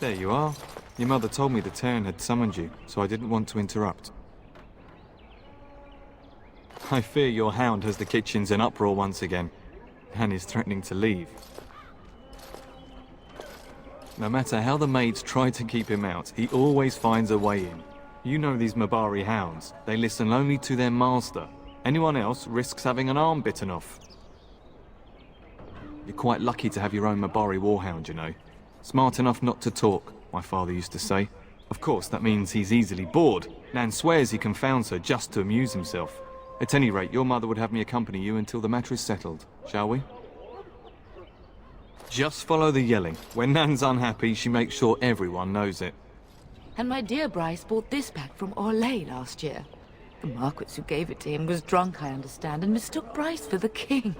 There you are. Your mother told me the Terran had summoned you, so I didn't want to interrupt. I fear your hound has the kitchens in uproar once again, and is threatening to leave. No matter how the maids try to keep him out, he always finds a way in. You know these Mabari hounds. They listen only to their master. Anyone else risks having an arm bitten off. You're quite lucky to have your own Mabari warhound, you know. Smart enough not to talk, my father used to say. Of course, that means he's easily bored. Nan swears he confounds her just to amuse himself. At any rate, your mother would have me accompany you until the matter is settled, shall we? Just follow the yelling. When Nan's unhappy, she makes sure everyone knows it. And my dear Bryce bought this pack from Orlais last year. The Marquis who gave it to him was drunk, I understand, and mistook Bryce for the king.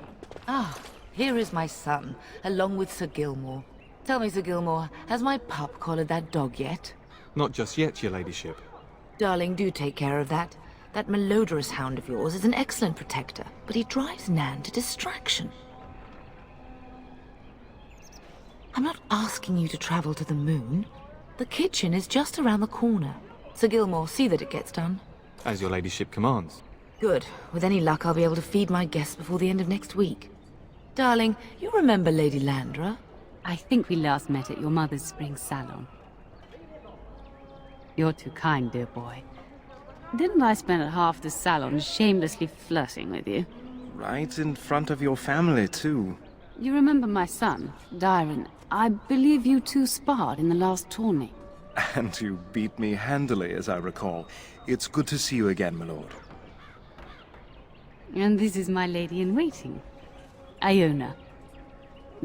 Ah, here is my son, along with Sir Gilmore. Tell me, Sir Gilmore, has my pup collared that dog yet? Not just yet, your ladyship. Darling, do take care of that. That malodorous hound of yours is an excellent protector, but he drives Nan to distraction. I'm not asking you to travel to the moon. The kitchen is just around the corner. Sir Gilmore, see that it gets done. As your ladyship commands. Good. With any luck, I'll be able to feed my guests before the end of next week. Darling, you remember Lady Landra? I think we last met at your mother's spring salon. You're too kind, dear boy. Didn't I spend half the salon shamelessly flirting with you? Right in front of your family, too. You remember my son, Dyron? I believe you two sparred in the last tourney. And you beat me handily, as I recall. It's good to see you again, my lord. And this is my lady-in-waiting, Iona.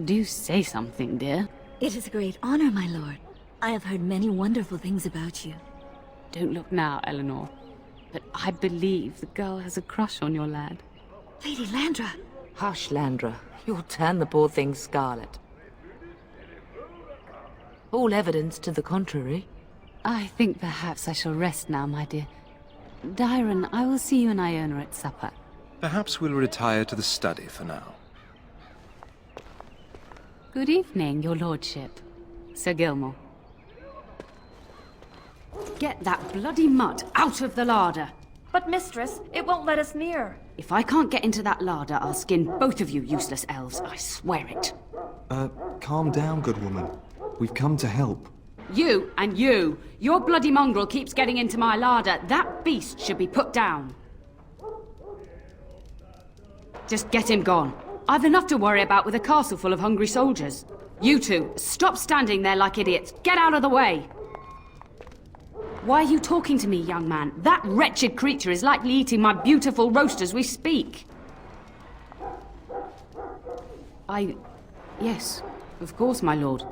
Do say something, dear. It is a great honor, my lord. I have heard many wonderful things about you. Don't look now, Eleanor. But I believe the girl has a crush on your lad. Lady Landra! Hush, Landra. You'll turn the poor thing scarlet. All evidence to the contrary. I think perhaps I shall rest now, my dear. Dyron, I will see you and Iona at supper. Perhaps we'll retire to the study for now. Good evening, your lordship. Sir Gilmore. Get that bloody mutt out of the larder! But mistress, it won't let us near. If I can't get into that larder, I'll skin both of you useless elves, I swear it. Calm down, good woman. We've come to help. You and you! Your bloody mongrel keeps getting into my larder. That beast should be put down. Just get him gone. I've enough to worry about with a castle full of hungry soldiers. You two, stop standing there like idiots. Get out of the way! Why are you talking to me, young man? That wretched creature is likely eating my beautiful roast as we speak. Yes, of course, my lord.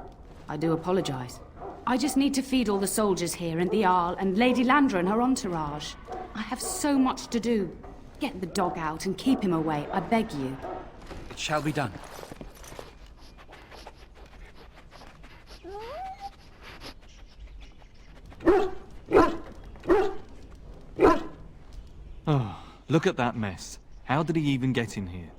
I do apologize. I just need to feed all the soldiers here and the Jarl and Lady Landra and her entourage. I have so much to do. Get the dog out and keep him away, I beg you. It shall be done. Oh, look at that mess. How did he even get in here?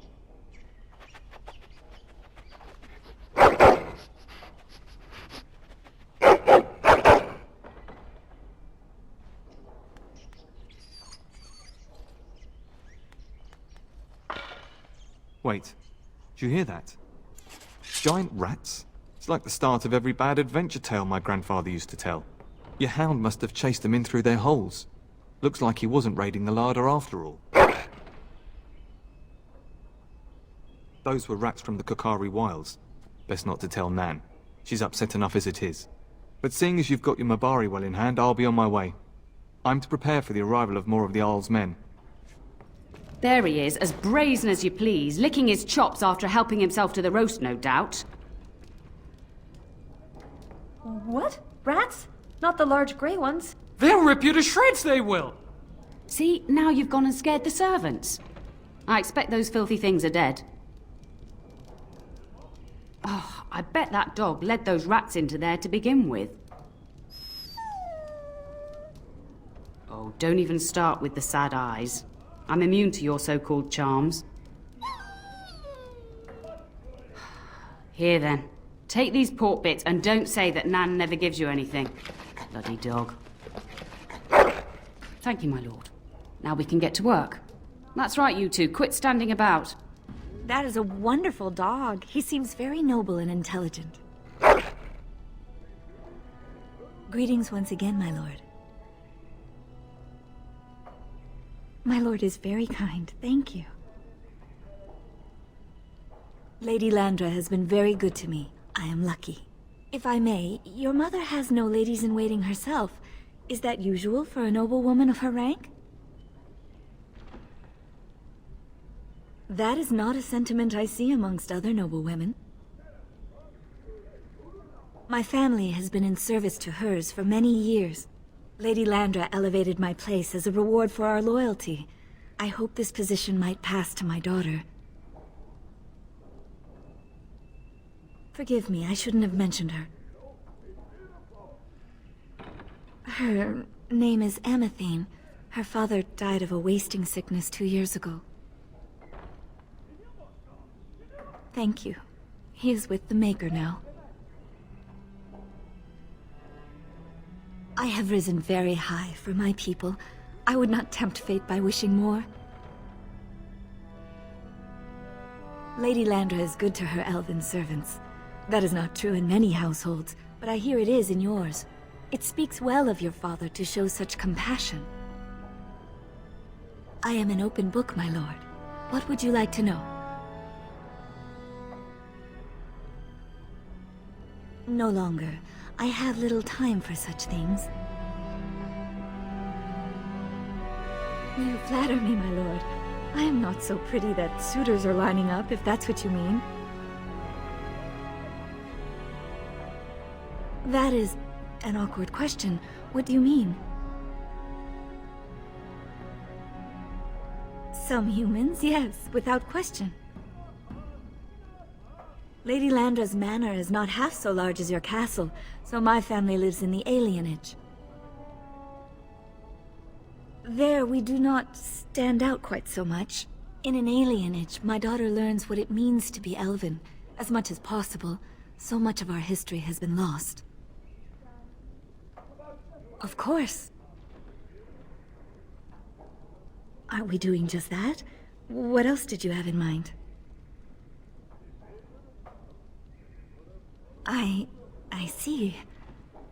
Wait, do you hear that? Giant rats? It's like the start of every bad adventure tale my grandfather used to tell. Your hound must have chased them in through their holes. Looks like he wasn't raiding the larder after all. Those were rats from the Kokari Wilds. Best not to tell Nan. She's upset enough as it is. But seeing as you've got your Mabari well in hand, I'll be on my way. I'm to prepare for the arrival of more of the Jarl's men. There he is, as brazen as you please, licking his chops after helping himself to the roast, no doubt. What? Rats? Not the large grey ones. They'll rip you to shreds, they will! See, now you've gone and scared the servants. I expect those filthy things are dead. Oh, I bet that dog led those rats into there to begin with. Oh, don't even start with the sad eyes. I'm immune to your so-called charms. Here then, Take these pork bits and don't say that Nan never gives you anything. Bloody dog. Thank you, my lord. Now we can get to work. That's right, you two. Quit standing about. That is a wonderful dog. He seems very noble and intelligent. Greetings once again, my lord. My lord is very kind, thank you. Lady Landra has been very good to me. I am lucky. If I may, your mother has no ladies-in-waiting herself. Is that usual for a noblewoman of her rank? That is not a sentiment I see amongst other noblewomen. My family has been in service to hers for many years. Lady Landra elevated my place as a reward for our loyalty. I hope this position might pass to my daughter. Forgive me, I shouldn't have mentioned her. Her name is Amathine. Her father died of a wasting sickness 2 years ago. Thank you. He is with the Maker now. I have risen very high for my people. I would not tempt fate by wishing more. Lady Landra is good to her elven servants. That is not true in many households, but I hear it is in yours. It speaks well of your father to show such compassion. I am an open book, my lord. What would you like to know? No longer. I have little time for such things. You flatter me, my lord. I am not so pretty that suitors are lining up, if that's what you mean. That is an awkward question. What do you mean? Some humans, yes, without question. Lady Landra's manor is not half so large as your castle, so my family lives in the alienage. There, we do not stand out quite so much. In an alienage, my daughter learns what it means to be elven, as much as possible. So much of our history has been lost. Of course. Aren't we doing just that? What else did you have in mind? I see.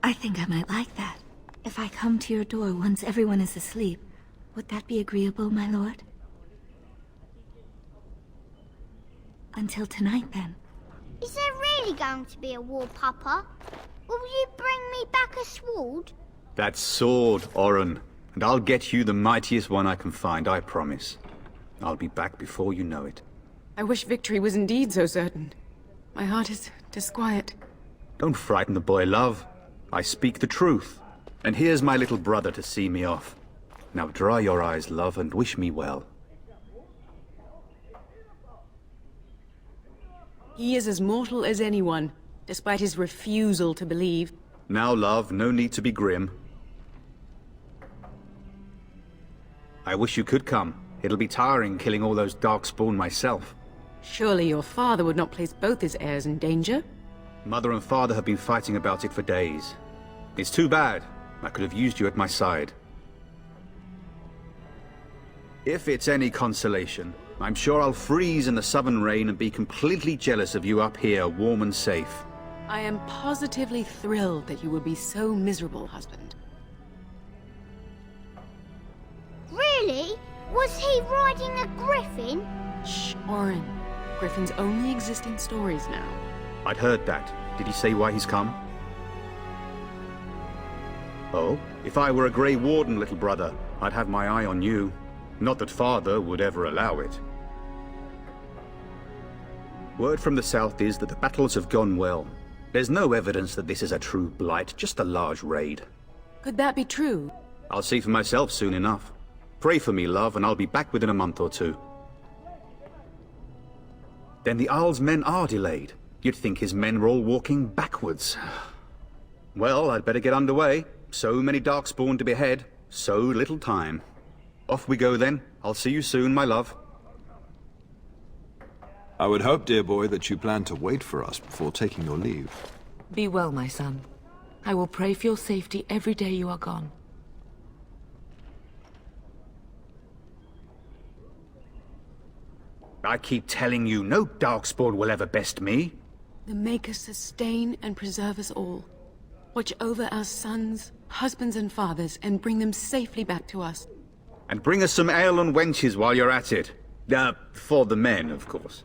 I think I might like that. If I come to your door once everyone is asleep, would that be agreeable, my lord? Until tonight, then. Is there really going to be a war, Papa? Will you bring me back a sword? That sword, Oren. And I'll get you the mightiest one I can find, I promise. I'll be back before you know it. I wish victory was indeed so certain. My heart is disquiet. Don't frighten the boy, love. I speak the truth. And here's my little brother to see me off. Now dry your eyes, love, and wish me well. He is as mortal as anyone, despite his refusal to believe. Now, love, no need to be grim. I wish you could come. It'll be tiring killing all those darkspawn myself. Surely your father would not place both his heirs in danger? Mother and father have been fighting about it for days. It's too bad. I could have used you at my side. If it's any consolation, I'm sure I'll freeze in the southern rain and be completely jealous of you up here, warm and safe. I am positively thrilled that you would be so miserable, husband. Really? Was he riding a griffin? Shh, Oren. Griffins only exist in stories now. I'd heard that. Did he say why he's come? Oh, if I were a Grey Warden, little brother, I'd have my eye on you. Not that father would ever allow it. Word from the south is that the battles have gone well. There's no evidence that this is a true blight, just a large raid. Could that be true? I'll see for myself soon enough. Pray for me, love, and I'll be back within a month or two. Then the Arl's men are delayed. You'd think his men were all walking backwards. Well, I'd better get underway. So many darkspawn to behead, so little time. Off we go then. I'll see you soon, my love. I would hope, dear boy, that you plan to wait for us before taking your leave. Be well, my son. I will pray for your safety every day you are gone. I keep telling you, no Darkspawn will ever best me. The Maker sustain and preserve us all. Watch over our sons, husbands and fathers, and bring them safely back to us. And bring us some ale and wenches while you're at it. For the men, of course.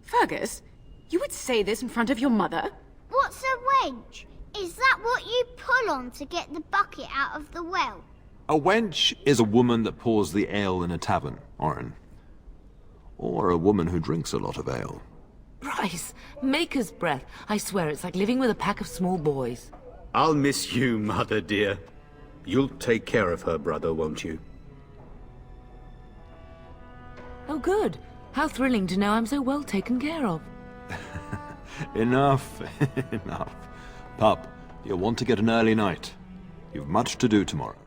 Fergus, you would say this in front of your mother? What's a wench? Is that what you pull on to get the bucket out of the well? A wench is a woman that pours the ale in a tavern, Orin. Or a woman who drinks a lot of ale. Bryce, Maker's breath. I swear it's like living with a pack of small boys. I'll miss you, Mother dear. You'll take care of her brother, won't you? Oh, good. How thrilling to know I'm so well taken care of. Enough, enough. Pup, you'll want to get an early night. You've much to do tomorrow.